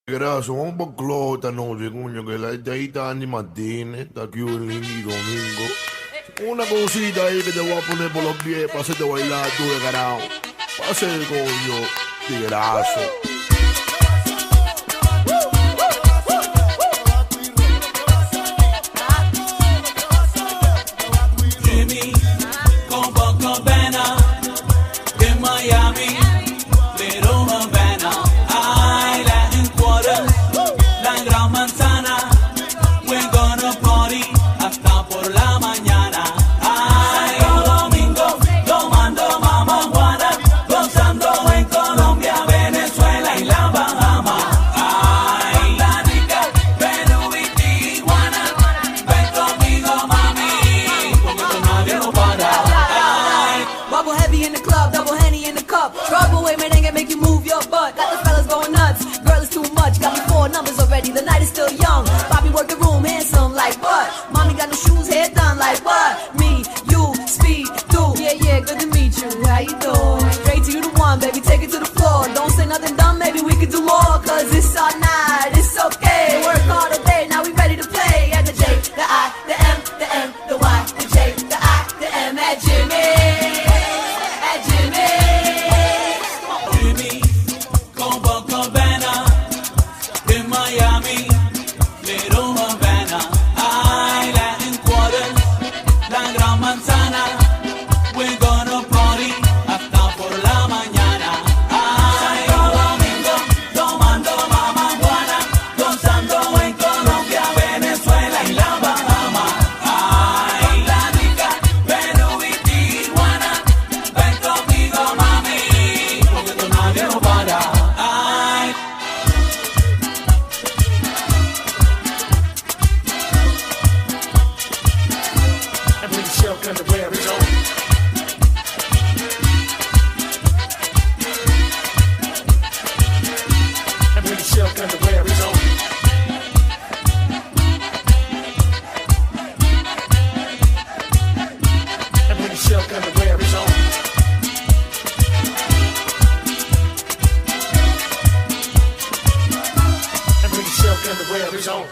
Grazie, un po' clota noce, comunque, che la deita anni mattine, da chiudere il domingo. Una cosita ahí que te voy a poner por los pies para hacerte bailar tú de carajo. Para hacer el coño, tigrazo. Jimmy, Copacabana, in Miami, Little Havana, Island Quarter, la Gran Manzana. We're gonna party hasta por la mañana. Ay, domingo, tomando Mamajuana, gozando en Colombia, Venezuela y la Bahama. Ay, la rica, Perú y Tijuana, ven conmigo, mami, porque con nadie no para. Ay, Bubble heavy in the club, double Henny in the cup. Trouble with me, nigga, make you move your butt. Got the fellas going nuts, girl is too much. Got me 4 numbers already, the night is still young. Bobby work the room, handsome like what? Mommy got no shoes, hair done like what? Me, you, speed, through. Yeah, good to meet you, how you doing? Straight to you the one, baby, take it to the floor. Don't say nothing dumb, maybe we could do more. Cause it's all night, it's okay. Work hard all day, now we ready to play. At the J, the I, the M, the N, the Y, the J, the I, the M, at Jimmy. Jimmy, Copacabana, in Miami, Little Havana, Island Quarter, la Gran Manzana. We're gonna party hasta por la mañana. Ay, domingo, tomando Mamajuana, gozando en Colombia, Venezuela y la Bahama. Ay, la rica, Perú y Tijuana, ven conmigo, mami, porque con nadie no para. Ay, I bring silk underwear is on. I bring silk underwear is on. I bring silk underwear is on. I bring silk underwear is on.